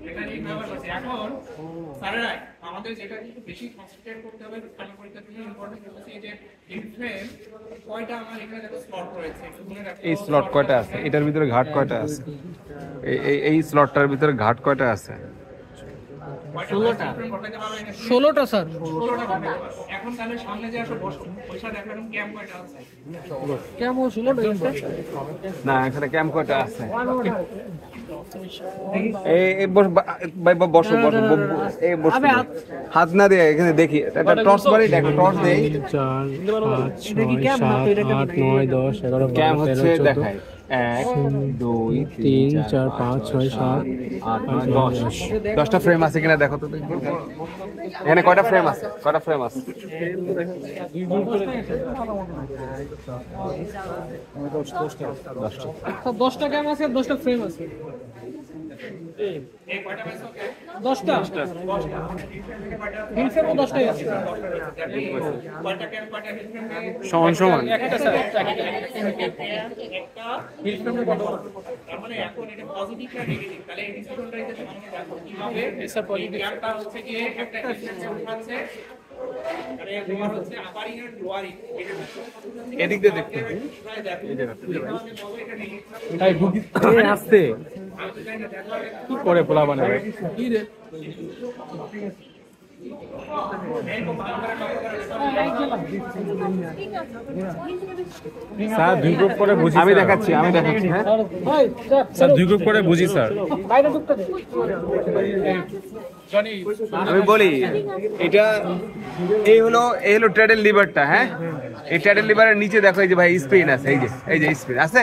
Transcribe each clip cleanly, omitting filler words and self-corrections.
এখানে ব্যবহার করছে এখন স্যারেরা আমাদের যেটা বেশি কনসেন্ট্রেট করতে হবে ফাইনাল পরীক্ষার জন্য ইম্পর্টেন্ট হচ্ছে এই যে ইনফ্রেম কয়টা আমার এখানে দেখো স্লট রয়েছে এই স্লট কয়টা আছে, এটার ভিতরে ঘাট কয়টা আছে, এই স্লটটার ভিতরে ঘাট কয়টা আছে? 16টা স্যার। এখন তাহলে সামনে যে আসো বসো পয়সা দেখানো ক্যাম্প কয়টা আছে? ক্যাম্প 16টা না, এখানে ক্যাম্প কয়টা আছে? এই বসো ভাই, বসো বসো, এই বসো, হাত না দিয়ে এখানে দেখি, একটা টর্চ বাড়ি দেখো, টর্চ দেই। 4 5 6 7 8 9 10 11 ক্যাম্প হচ্ছে দেখাই 1 2 3 4 5 6 7 8 9 10 10টা ফ্রেম আছে কিনা দেখো তো। এখানে কয়টা ফ্রেম আছে? কয়টা ফ্রেম আছে? 10টা ক্যাম্প আছে, 10টা ফ্রেম আছে। এই কয়টা ব্যাচ ওকে 10টা হিলফ্রেমও 10টাই আছে। কয়টা ক্যাম্প কয়টা হিলফ্রেম সমান সমান একটা স্যার একটা হিলফ্রেমে কত? তার মানে এখন এটা পজিটিভ না নেগেটিভ, তাহলে এই ডিসিশনটা এটা সামনে দেখো কিভাবে স্যার পজিটিভ ক্যাম্পটা হচ্ছে কি একটা হিলফ্রেমে উঠাচ্ছে আরে তোমার হচ্ছে আপারিং এন্ড লোয়ারিং এদিক দিয়ে দেখতে ভাই ঢুকি আসছে কি করে পোলা বানাবে কি রে স্যার দুই গ্রুপ করে বুঝি, আমি দেখাচ্ছি হ্যাঁ স্যার দুই গ্রুপ করে বুঝি স্যার। বাইরে ঢুকতে দে জনি আমি বলি এটা এই হলো ট্রেডেল লিভারটা, হ্যাঁ এই ট্রেডেল লিভারের নিচে দেখো এই যে ভাই স্প্রিং আছে, এই যে স্প্রিং আছে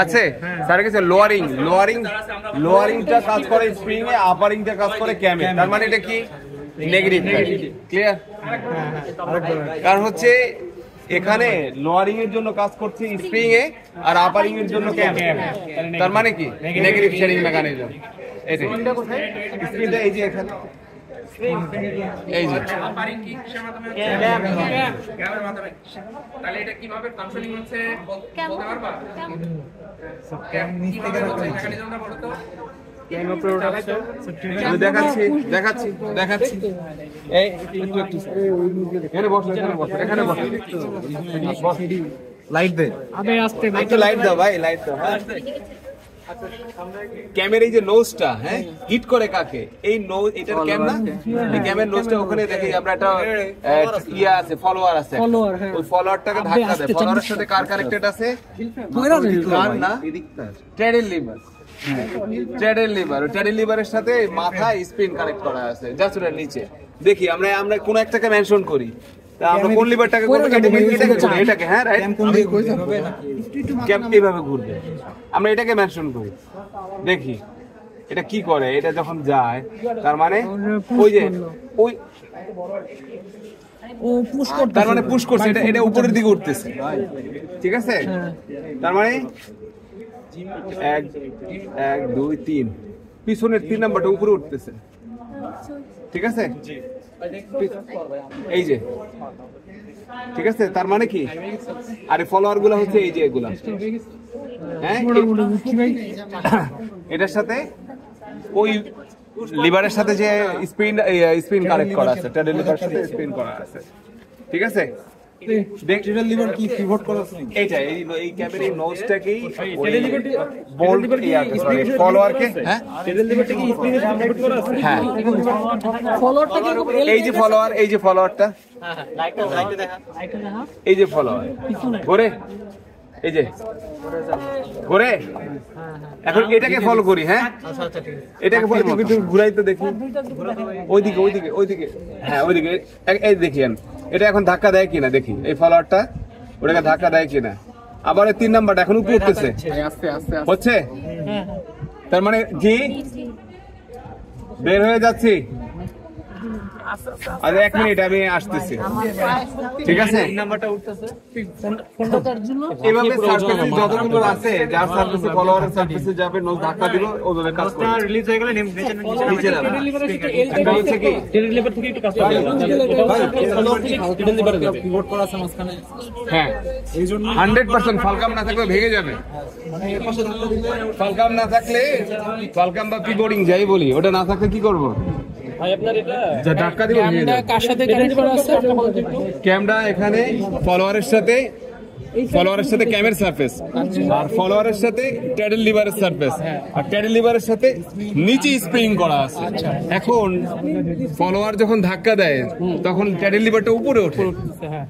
আছে স্যার কাছে লোয়ারিংটা কাজ করে স্প্রিং এ, আপারিংটা কাজ করে ক্যামে, তার মানে এটা কি নেগেটিভ, ক্লিয়ার? কারণ হচ্ছে এখানে লোয়ারিং এর জন্য কাজ করছে স্প্রিং এ আর আপারিং এর জন্য ক্যামে, তার মানে কি নেগেটিভ শেয়ারিং মেকানিজম। স্প্রিংটা এই যে এখানে এই যে আপারিং কি কিসের মাধ্যমে ক্যামের মাধ্যমে, তাহলে এটা কিভাবে ফাংশনিং হচ্ছে বলতে পারবা? ক্যাম কিভাবে হচ্ছে মেকানিজমটা বলো তো। দেখাচ্ছি এই একটু এখানে বসো লাইট দে, আবে আস্তে একটু লাইট দাও ভাই, লাইট দাও। ক্যামের এই যে নোজটা, হ্যাঁ হিট করে কাকে? এই নোজ, এটার ক্যাম না, এই ক্যামের নোজটা ওখানে দেখি আমরা একটা ইয়া আছে, ফলোয়ার আছে, ওই ফলোয়ারটাকে ধাক্কা দেয়, ফলোয়ারের সাথে কার কানেক্টেড আছে? কার না, ট্রেডেল লিভার, ট্রেডেল লিভারের সাথে মাথা স্পিন কানেক্ট করা আছে জাস্ট ওটার নিচে। দেখি আমরা কোন একটাকে মেনশন করি, আমরা কোন লিভারটাকে করব? এটাকে, হ্যাঁ রাইট, ক্যাম এইভাবে ঘুরবে, আমরা এটাকে মেনশন করি। দেখি এটা কি করে, এটা যখন যায় তার মানে ওই যে ওই ও পুশ করতে, তার মানে পুশ করছে, এটা উপরের দিকে উঠতেছে, ঠিক আছে? তার মানে 1 2 3 পিছনের 3 নাম্বারটা উপরে উঠতেছে, ঠিক আছে? এই যে, ঠিক আছে? তার মানে কি, আরে ফলোয়ার গুলো হচ্ছে এই যে এগুলা, হ্যাঁ এটার সাথে ওই লিভারের সাথে যে স্পিন কানেক্ট করা আছে, ট্রেডেল লিভারের সাথে স্পিন করা আছে, ঠিক আছে? ট্রেডেল লিভার কি পিভট করা আছে, এইটা এই ক্যামের এই নোজটাকেই ট্রেডেল লিভারটি বোল্ট ফলোয়ারকে, হ্যাঁ ট্রেডেল লিভারটা কি স্পিনে পিভট করা আছে, হ্যাঁ ফলোয়ারটা কি এই যে ফলোয়ারটা, হ্যাঁ লাইটটা দেখা, এই যে ফলোয়ার ঘুরে, এই যে ঘুরে, এখন এটাকে ফলো করি, হ্যাঁ এটাকে ঘুরাই তো দেখি, ওইদিকে হ্যাঁ ওইদিকে, এই দেখি এটা এখন ধাক্কা দেয় কিনা, দেখি এই ফলোয়ারটা ওটাকে ধাক্কা দেয় কিনা। আবার 3 নাম্বারটা এখন উপরে উঠতেছে, হচ্ছে, তার মানে জি বের হয়ে যাচ্ছি, আরে 1 মিনিট আমি আসতেছি, ঠিক আছে? এভাবে সার্ফেসে যতগুলো আছে, যার সার্ফেসে ফলোয়ারের সার্ফেসে যাবে, নোজ ধাক্কা দিল, ওজনের কাজ করবে। রিলিজ হয়ে গেলে নিচে নামবে। এটা হচ্ছে কি টেলিলিভার থেকে একটু কাজ করতে কিবোর্ড করা আছে মাঝখানে। হ্যাঁ, 100% ফালকাম না থাকলে ভেঙে যাবে। ফালকাম না থাকলে, ফালকাম বা কিবোর্ডিং যাই বলি, ওটা না থাকলে কি করব? ভাই আপনার এটা যা ধাক্কা দিব ভেঙে যাবে। কার সাথে কানেক্ট করা আছে? ক্যামেরা এখানে ফলোয়ারের সাথে ক্যামের সারফেস, আর ফলোয়ারের সাথে ট্যাডেল লিভারের সারফেস, আর ট্যাডেল লিভারের সাথে নিচে স্প্রিং করা আছে। এখন ফলোয়ার যখন ধাক্কা দেয় তখন ট্যাডেল লিভারটা উপরে ওঠে,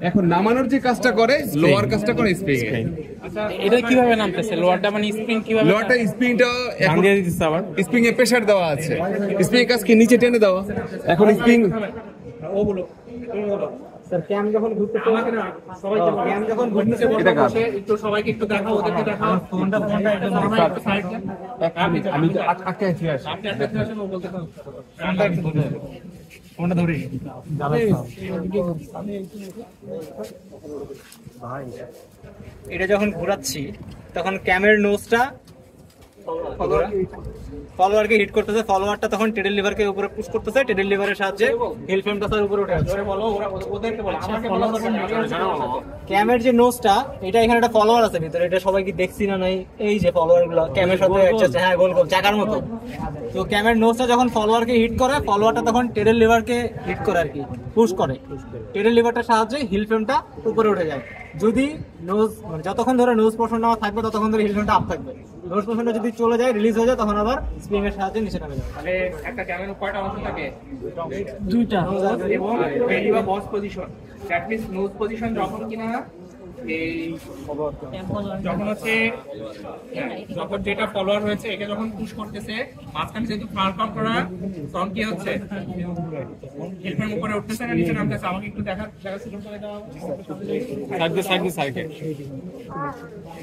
এখন নামানোর যে কাজটা করে লোয়ার কাজটা করে স্প্রিং এ। এটা কিভাবে নামতেছে? লোয়ারটা মানে স্প্রিং কিভাবে? লোয়ারটা স্প্রিংটা টান দিয়ে দিতেছে আবার। স্প্রিং এ প্রেসার দেওয়া আছে, স্প্রিং কাজকে নিচে টেনে দেওয়া। এখন স্প্রিং ওগুলো স্যার ক্যাম যখন ঘুরতেছে, সবাইকে ক্যাম যখন ঘুরতেছে এটা কাজ। একটু সবাইকে একটু দেখাও, ওদেরকে দেখাও। ফোনটা একটু একটু সাইড দেন। আমি আটকে আছি। আপনি একটা আসেন, ও বলতে থাকুন। ফোনটা ধরে এটা যখন ঘোরাচ্ছি তখন ক্যামের নোজটা ফলোয়ারকে হিট করতেছে, ফলোয়ারটা তখন টেডেল লিভারকে উপরে পুশ করতেছে, টেডেল লিভারের সাহায্যে হিল ফ্রেমটা তার উপরে উঠে আসছে। বলো, ওদেরকে বলো, আমাকে বলো। ক্যামের যে নোজটা, এটা এখানে একটা ফলোয়ার আছে ভিতরে, এটা সবাই কি দেখছি না নাই? এই যে ফলোয়ার গুলো ক্যামের সাথে অ্যাডজাস্ট, হ্যাঁ গোল গোল চাকার মতো। তো ক্যামের নোজটা যখন ফলোয়ারকে হিট করে, ফলোয়ারটা তখন টেডেল লিভারকে হিট করে আর কি, পুশ করে। টেডেল লিভারটার সাহায্যে হিল ফ্রেমটা উপরে উঠে যায়। যদি নোজ মানে যতক্ষণ ধরে নোজ পোর্শন নেওয়া থাকবে ততক্ষণ ধরে হিল ফ্রেমটা আপ থাকবে। নোজ পোর্শনটা যদি চলে যায়, রিলিজ হয়ে যায়, তখন আবার স্প্রিং এর সাহায্যে নিচে নামে যাবে। তাহলে একটা ক্যামেরার কয়টা অংশ থাকে? দুইটা। এবং বেলি বা বস position, that means nose position যখন কিনা এই যখন হচ্ছে যখন যেটা ফলোয়ার হয়েছে একে যখন পুশ করতেছে, মাঝখানে যেহেতু ফালকাম করা, তখন কি হচ্ছে হিলফ্রেম উপরে উঠতেছে না নিচে নামতেছে? আমাকে একটু দেখা সুযোগ করে দাও। সাইডে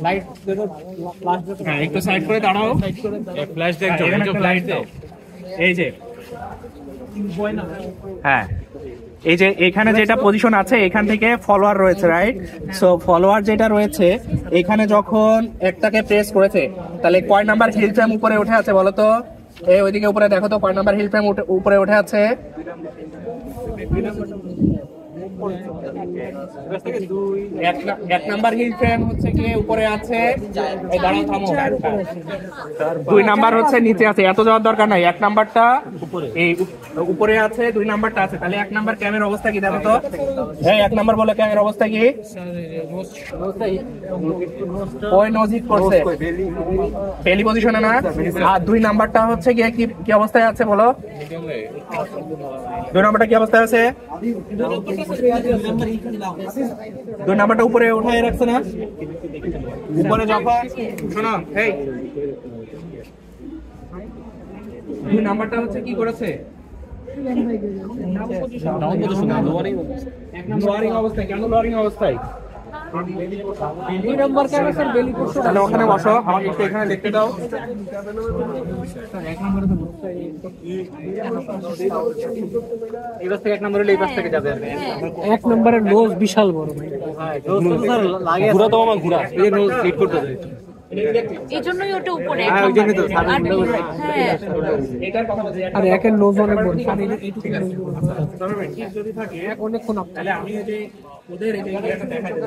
লাইট ফ্ল্যাশ হ্যাঁ, একটু সাইড করে দাঁড়াও। ফ্ল্যাশ দেন, লাইট দাও। এই যে হ্যাঁ, এই যে এখানে যেটা পজিশন আছে, এখান থেকে ফলোয়ার রয়েছে, রাইট? সো ফলোয়ার যেটা রয়েছে এখানে যখন একটাকে প্রেস করেছে, তাহলে কয় নাম্বার হিল ফ্রেম উপরে উঠে আছে বলো তো? এই ওইদিকে উপরে দেখো তো, কয় নাম্বার হিল ফ্রেম উপরে উঠে আছে? এক নাম্বার হিল ফ্রেম হচ্ছে কি উপরে আছে, এই দাঁড়াও থামো। 2 নাম্বার হচ্ছে নিচে আছে, এত যাওয়ার দরকার নাই। 1 নাম্বারটা এই উপরে আছে, 2 নাম্বারটা আছে। তাহলে 1 নাম্বার ক্যামের অবস্থা কি দেখো তো? হ্যাঁ, 1 নাম্বার বলে ক্যামের অবস্থা কি? ওই নোজ হিট করছে, বেলি পজিশনে না। আর 2 নাম্বারটা হচ্ছে গিয়ে কি অবস্থায় আছে বলো? 2 নাম্বারটা কি অবস্থায় আছে? 2 নাম্বারটা উপরে উঠায় রাখছে না? উপরে যখন শোনো, এই 2 নাম্বারটা হচ্ছে কি করেছে? লোয়ারিং অবস্থায়। কেন লোয়ারিং অবস্থায়? তাহলে ওখানে বসো, আমাকে একটু এখানে দেখতে দাও। এই পাশ থেকে 1 নম্বরে এই পাশ থেকে যাবে আর কি। 1 নম্বরের নোজ বিশাল বড় ভাই। লাগে ঘুরা তো আমার ঘুরা। এই নোজ হিট করতে দেয়। এই জন্যই ওটা উপরে। হ্যাঁ, ওই জন্যই তো হ্যাঁ, এটার কথা বলছি। আর একের নোজ অনেক বড়। যদি থাকে অনেকক্ষণ তাহলে আমি এই যে ওদের এই যে এরিয়াটা দেখাতে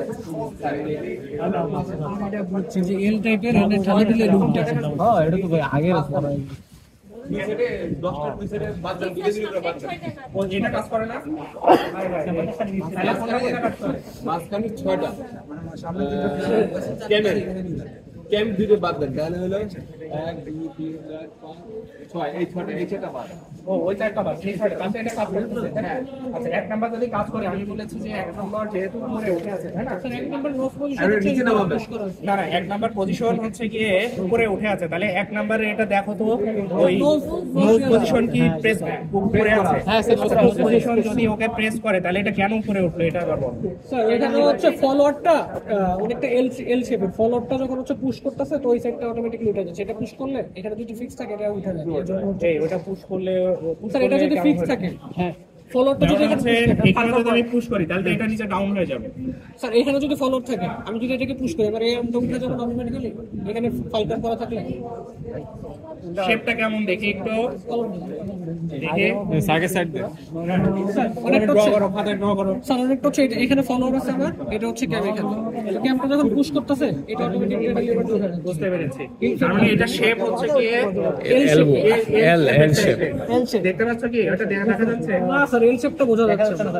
বলছি যে এল টাইপের এটা ঠান্ডা দিলে লুকটা ছিল। হ্যাঁ, এটা তো ভাই আগের আছে ভাই। এটা কাজ করে না? তাহলে কোনটা কাজ করে? মাঝখানে 6টা ক্যাম দুটো বাদ দেন, তাহলে হলো 1 2 3 4 5 6, এই 6টা, এই 6টা বাদ। ও ওই চারটা বাস এই ছয়টা তাহলে এটা কাজ করতেছে, তাই না? আচ্ছা, 1 নাম্বার যদি কাজ করে, আমি বলেছি যে 1 নাম্বার যেহেতু উপরে উঠে আছে, তাই না? 1 নম্বর নোজ পজিশন আর নিচে নামাবে না না, 1 নাম্বার পজিশন হচ্ছে গিয়ে উপরে উঠে আছে। তাহলে 1 নাম্বারে এটা দেখো তো, ওই নোজ পজিশন কি প্রেস উপরে আছে? হ্যাঁ, স্যার, নোজ পজিশন যদি ওকে প্রেস করে তাহলে এটা কেন উপরে উঠলো, এটা আবার বলো। স্যার এখানে হচ্ছে ফলোয়ারটা অনেকটা এল শেপের, ফলোয়ারটা যখন হচ্ছে পুশ করতেছে তো ওই সাইডটা অটোমেটিক্যালি উঠে যাচ্ছে। এটা পুশ করলে এখানে যদি ফিক্স থাকে এটা উঠে যায়, এর জন্য এই ওটা পুশ করলে স্যার এটা যদি ফিক্স থাকে, হ্যাঁ ফলোয়ারটা যদি এখানে এখানে যদি আমি পুশ করি তাহলে তো এটা নিচে ডাউন হয়ে যাবে। স্যার এখানে যদি ফলোয়ার থাকে, আমি যদি এটাকে পুশ করি, এবার এই আর্মটা উঠে যাবে অটোমেটিক্যালি এখানে ফালকার করা থাকলে। শেপটা কেমন দেখি একটু দেখি। সাইকের সাইড দে। অনেকটা ড্র হচ্ছে করো, খাতায় ড্র করো। স্যার অনেকটা হচ্ছে এখানে ফলোয়ার আছে আমার, এটা হচ্ছে ক্যাম এখানে। ক্যামটা যখন পুশ করতেছে এটা অটোমেটিক্যালি এটা লিভার ধরে রাখবে। বুঝতে পেরেছি। তার মানে এটা শেপ হচ্ছে কি এলবো এল শেপ। এল শেপ। দেখতে পাচ্ছ কি ওটা দেখা যাচ্ছে? না স্যার এল শেপটা বোঝা যাচ্ছে না।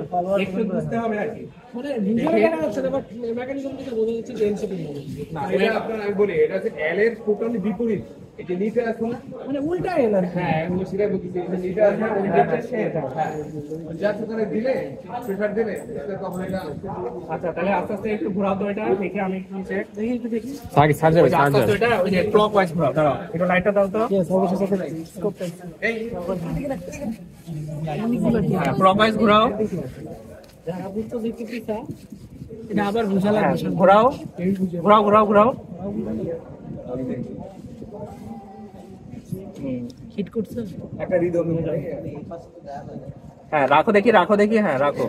একটু বুঝতে হবে আর কি। মানে ভিজুয়ালি দেখা যাচ্ছে না, বাট মেকানিজম থেকে বোঝা যাচ্ছে যে এল শেপের মতো। না এটা আপনার আমি বলি এটা হচ্ছে এল এর টোটালি বিপরীত। এই যে নিচে আছে না, মানে উল্টা এল আর কি। হ্যাঁ আমি সেটাই বলছি, এই যে নিচে আছে ওই দিকটা শেপ, হ্যাঁ যা সেখানে দিলে প্রেসার দিলে এটা তখন এটা আচ্ছা তাহলে আস্তে আস্তে একটু ঘোরাও তো এটা দেখি আমি নিচে। দেখি একটু দেখি। সাইকের সাইড যাবে, ওই যে সাইড আস্তে আস্তে যাবে। এটা ওই যে ক্লকওয়াইজ ঘোরাও। দাঁড়াও একটু লাইটটা দাও তো। ইয়েস অবশ্যই সাথে স্কোপটা। হ্যাঁ ক্লকওয়াইজ ঘোরাও। যারা বুঝতে দেখতেছি স্যার এটা আবার বোঝা লাগবে স্যার। ঘোরাও ঘোরাও ঘোরাও ঘোরাও। হিট করছে। একটা রিদম হ্যাঁ রাখো দেখি, রাখো দেখি, হ্যাঁ রাখো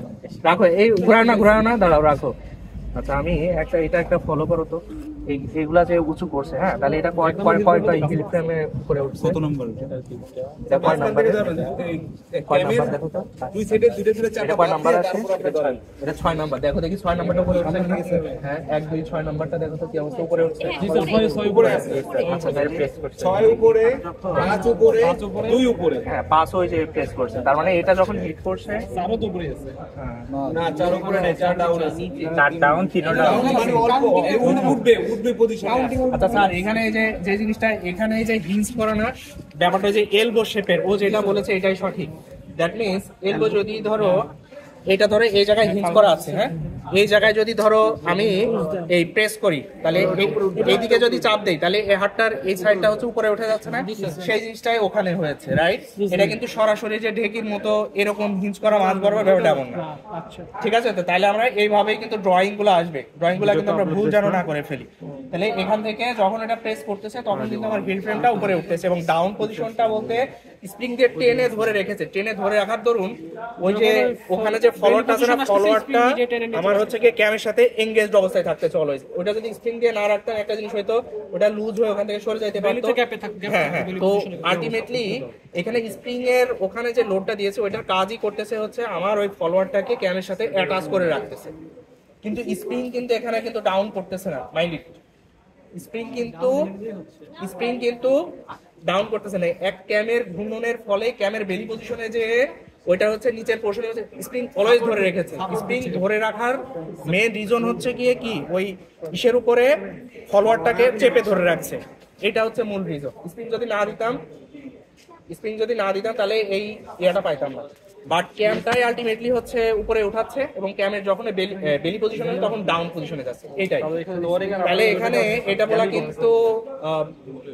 রাখো। এই ঘোরাও না, দাঁড়াও রাখো। আচ্ছা আমি এটা একটা ফলো করো তো। এইগুলা যে উঁচু করছে, হ্যাঁ তাহলে এটা কয়টা ইঞ্জিন ফ্রেমে করে উঠছে? কত নম্বর এটা? কয় নাম্বার? কয় নাম্বার দেখো তো। দুই সাইডে দুটো চারটা এটা কয় নাম্বার আছে? এটা 6 নাম্বার। দেখো দেখি 6 নাম্বারটা উপরে উঠছে নাকি? হ্যাঁ 1 2 6 নাম্বারটা দেখো তো কি অবস্থা উপরে উঠছে। উপরে আছে, আচ্ছা তাহলে প্রেস করছে। 6 উপরে 5 উপরে 2 উপরে, হ্যাঁ 5 ওই যে প্রেস করছে, তার মানে এটা যখন হিট করছে 4 তো উপরে আছে না 4 উপরে নেই, 4 ডাউন আছে, 4 ডাউন 3 ডাউন। মানে অল্প উঠবে পজিশন। আচ্ছা স্যার এখানে এই যে জিনিসটা এখানে এই যে হিঞ্জ করা না ব্যাপারটা, যে এলবো শেপের, ও যেটা বলেছে এটাই সঠিক। দ্যাট মিন্স এলবো যদি ধরো এটা ধরো এই জায়গায় হিঞ্জ করা আছে, হ্যাঁ এই জায়গায় যদি ধরো আমি এই প্রেস করি তাহলে এইদিকে যদি চাপ দেই তাহলে এই হাতটার এই সাইডটা হচ্ছে উপরে উঠে যাচ্ছে না, সেই জিনিসটাই ওখানে হয়েছে, রাইট? এটা কিন্তু সরাসরি যে ঢেকির মতো এরকম হিঞ্জ করা মাছ বরাবর ব্যাপারটা এমন না। ঠিক আছে, তো তাহলে আমরা এইভাবেই কিন্তু ড্রয়িং গুলো আসবে, ড্রয়িং গুলো কিন্তু আমরা ভুল যেন না করে ফেলি। তাহলে এখান থেকে যখন এটা প্রেস করতেছে তখন কিন্তু আমার হিল ফ্রেমটা উপরে উঠতেছে, এবং ডাউন পজিশনটা বলতে স্প্রিং দিয়ে টেনে ধরে রেখেছে, টেনে ধরে রাখার দরুন ওই যে ওখানে যে ফলোয়ারটা আছে না, ফলোয়ারটা আমার হচ্ছে কি ক্যামের সাথে এনগেজড অবস্থায় থাকতে চলো। ওটা যদি স্প্রিং দিয়ে না রাখতাম একটা জিনিস হয়তো ওটা লুজ হয়ে ওখান থেকে সরে যেতে পারতো। হ্যাঁ হ্যাঁ, তো আলটিমেটলি এখানে স্প্রিং এর ওখানে যে লোডটা দিয়েছে ওইটার কাজই করতেছে হচ্ছে আমার ওই ফলোয়ারটাকে ক্যামের সাথে অ্যাটাচ করে রাখতেছে, কিন্তু স্প্রিং কিন্তু এখানে কিন্তু ডাউন করতেছে না। মাইন্ড ইট, স্প্রিং কিন্তু ডাউন করতেছে না। এক ক্যামের ঘূর্ণনের ফলে ক্যামের বেলি পজিশনে যে ওইটা হচ্ছে নিচের পোর্শনে হচ্ছে স্প্রিং অলওয়েজ ধরে রেখেছে। স্প্রিং ধরে রাখার মেন রিজন হচ্ছে গিয়ে কি ওই ইসের উপরে ফলোয়ারটাকে চেপে ধরে রাখছে, এটা হচ্ছে মূল রিজন। স্প্রিং যদি না দিতাম তাহলে এই ইয়াটা পাইতাম না। বাট ক্যামটাই আলটিমেটলি হচ্ছে উপরে উঠাচ্ছে এবং ক্যামের যখন বেলি পজিশনে তখন ডাউন পজিশনে যাচ্ছে, এইটাই। তাহলে এখানে এটা বলা কিন্তু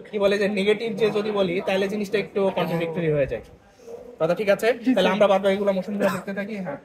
কি বলে যে নেগেটিভ যে যদি বলি তাহলে জিনিসটা একটু কন্ট্রাডিক্টরি হয়ে যায়। কথা ঠিক আছে, তাহলে আমরা বাদ বাকিগুলো মোশনগুলো দেখতে থাকি। হ্যাঁ